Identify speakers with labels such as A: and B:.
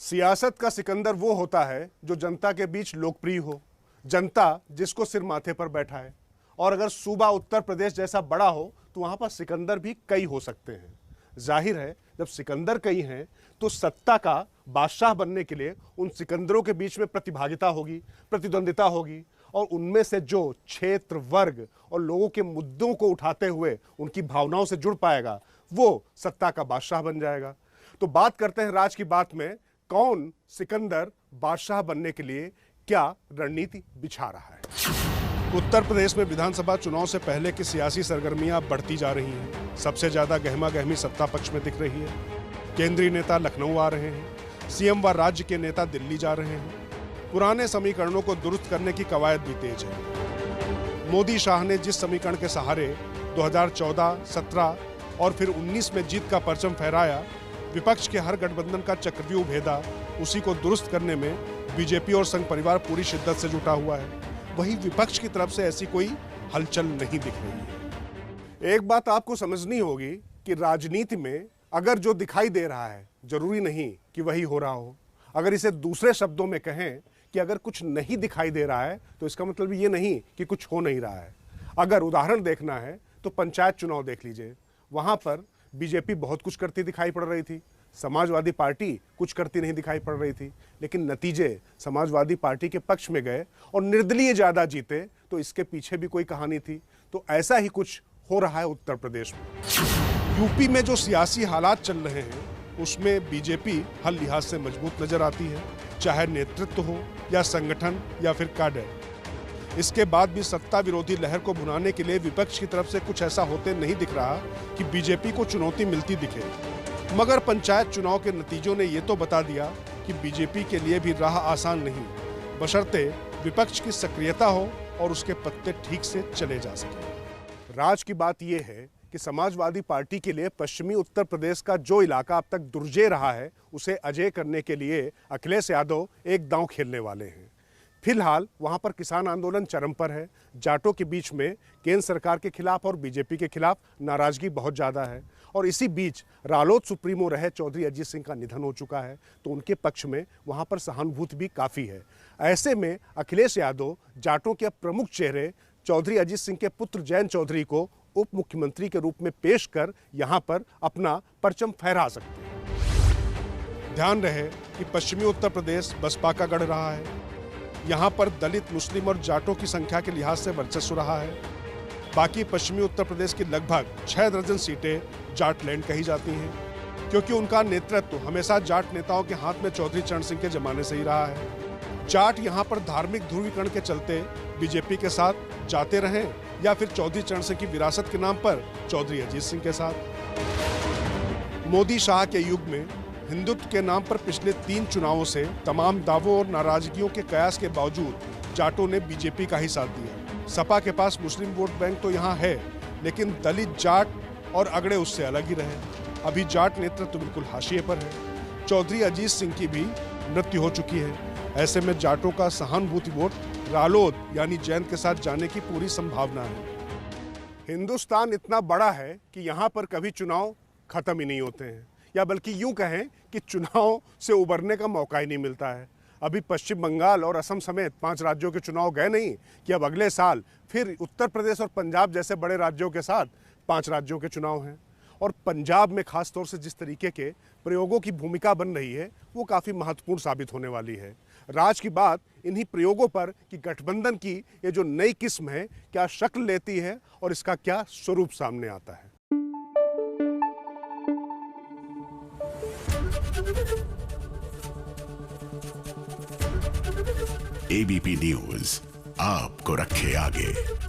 A: सियासत का सिकंदर वो होता है जो जनता के बीच लोकप्रिय हो, जनता जिसको सिर माथे पर बैठा है। और अगर सूबा उत्तर प्रदेश जैसा बड़ा हो तो वहां पर सिकंदर भी कई हो सकते हैं। जाहिर है जब सिकंदर कई हैं तो सत्ता का बादशाह बनने के लिए उन सिकंदरों के बीच में प्रतिभागिता होगी, प्रतिद्वंदिता होगी, और उनमें से जो क्षेत्र, वर्ग और लोगों के मुद्दों को उठाते हुए उनकी भावनाओं से जुड़ पाएगा वो सत्ता का बादशाह बन जाएगा। तो बात करते हैं राज की बात में, कौन सिकंदर बादशाह बनने के लिए क्या रणनीति बिछा रहा है। उत्तर प्रदेश में विधानसभा चुनाव से पहले की सियासी सरगर्मियां बढ़ती जा रही हैं। सबसे ज्यादा गहमा गहमी सत्ता पक्ष में दिख रही है। केंद्रीय नेता लखनऊ आ रहे हैं, सीएम व राज्य के नेता दिल्ली जा रहे हैं। पुराने समीकरणों को दुरुस्त करने की कवायद भी तेज है। मोदी शाह ने जिस समीकरण के सहारे 2014, 17 और फिर 19 में जीत का परचम फहराया, विपक्ष के हर गठबंधन का चक्रव्यूह भेदा, उसी को दुरुस्त करने में बीजेपी और संघ परिवार पूरी शिद्दत से जुटा हुआ है। वहीं विपक्ष की तरफ से ऐसी कोई हलचल नहीं दिख रही है। एक बात आपको समझनी होगी कि राजनीति में अगर जो दिखाई दे रहा है जरूरी नहीं कि वही हो रहा हो। अगर इसे दूसरे शब्दों में कहें कि अगर कुछ नहीं दिखाई दे रहा है तो इसका मतलब ये नहीं कि कुछ हो नहीं रहा है। अगर उदाहरण देखना है तो पंचायत चुनाव देख लीजिए, वहां पर बीजेपी बहुत कुछ करती दिखाई पड़ रही थी, समाजवादी पार्टी कुछ करती नहीं दिखाई पड़ रही थी, लेकिन नतीजे समाजवादी पार्टी के पक्ष में गए और निर्दलीय ज्यादा जीते। तो इसके पीछे भी कोई कहानी थी। तो ऐसा ही कुछ हो रहा है उत्तर प्रदेश में। यूपी में जो सियासी हालात चल रहे हैं उसमें बीजेपी हर लिहाज से मजबूत नजर आती है, चाहे नेतृत्व हो या संगठन या फिर काडर। इसके बाद भी सत्ता विरोधी लहर को भुनाने के लिए विपक्ष की तरफ से कुछ ऐसा होते नहीं दिख रहा कि बीजेपी को चुनौती मिलती दिखे। मगर पंचायत चुनाव के नतीजों ने ये तो बता दिया कि बीजेपी के लिए भी राह आसान नहीं, बशर्ते विपक्ष की सक्रियता हो और उसके पत्ते ठीक से चले जा सके। राज की बात यह है कि समाजवादी पार्टी के लिए पश्चिमी उत्तर प्रदेश का जो इलाका अब तक दुर्जय रहा है उसे अजय करने के लिए अखिलेश यादव एक दांव खेलने वाले हैं। फिलहाल वहां पर किसान आंदोलन चरम पर है। जाटों के बीच में केंद्र सरकार के खिलाफ और बीजेपी के खिलाफ नाराजगी बहुत ज़्यादा है। और इसी बीच रालोद सुप्रीमो रहे चौधरी अजीत सिंह का निधन हो चुका है, तो उनके पक्ष में वहां पर सहानुभूति भी काफ़ी है। ऐसे में अखिलेश यादव जाटों के प्रमुख चेहरे चौधरी अजीत सिंह के पुत्र जयंत चौधरी को उप मुख्यमंत्री के रूप में पेश कर यहाँ पर अपना परचम फहरा सकते हैं। ध्यान रहे कि पश्चिमी उत्तर प्रदेश बसपा का गढ़ रहा है। यहाँ पर दलित, मुस्लिम और जाटों की संख्या के लिहाज से वर्चस्व रहा है। बाकी पश्चिमी उत्तर प्रदेश की लगभग 6 दर्जन सीटें जाट लैंड कही जाती हैं, क्योंकि उनका नेतृत्व हमेशा जाट नेताओं के हाथ में चौधरी चरण सिंह के जमाने से ही रहा है। जाट यहाँ पर धार्मिक ध्रुवीकरण के चलते बीजेपी के साथ जाते रहे या फिर चौधरी चरण सिंह की विरासत के नाम पर चौधरी अजीत सिंह के साथ। मोदी शाह के युग में हिंदुत्व के नाम पर पिछले 3 चुनावों से तमाम दावों और नाराजगियों के कयास के बावजूद जाटों ने बीजेपी का ही साथ दिया। सपा के पास मुस्लिम वोट बैंक तो यहाँ है, लेकिन दलित, जाट और अगड़े उससे अलग ही रहे। अभी जाट नेतृत्व बिल्कुल हाशिए पर है। चौधरी अजीत सिंह की भी मृत्यु हो चुकी है। ऐसे में जाटों का सहानुभूति वोट रालोद यानी जैन के साथ जाने की पूरी संभावना है। हिंदुस्तान इतना बड़ा है कि यहाँ पर कभी चुनाव खत्म ही नहीं होते हैं, या बल्कि यूं कहें कि चुनाव से उबरने का मौका ही नहीं मिलता है। अभी पश्चिम बंगाल और असम समेत 5 राज्यों के चुनाव गए नहीं कि अब अगले साल फिर उत्तर प्रदेश और पंजाब जैसे बड़े राज्यों के साथ 5 राज्यों के चुनाव हैं। और पंजाब में खास तौर से जिस तरीके के प्रयोगों की भूमिका बन रही है वो काफ़ी महत्वपूर्ण साबित होने वाली है। राज की बात इन्हीं प्रयोगों पर कि गठबंधन की ये जो नई किस्म है क्या शक्ल लेती है और इसका क्या स्वरूप सामने आता है।
B: एबीपी न्यूज आपको रखे आगे।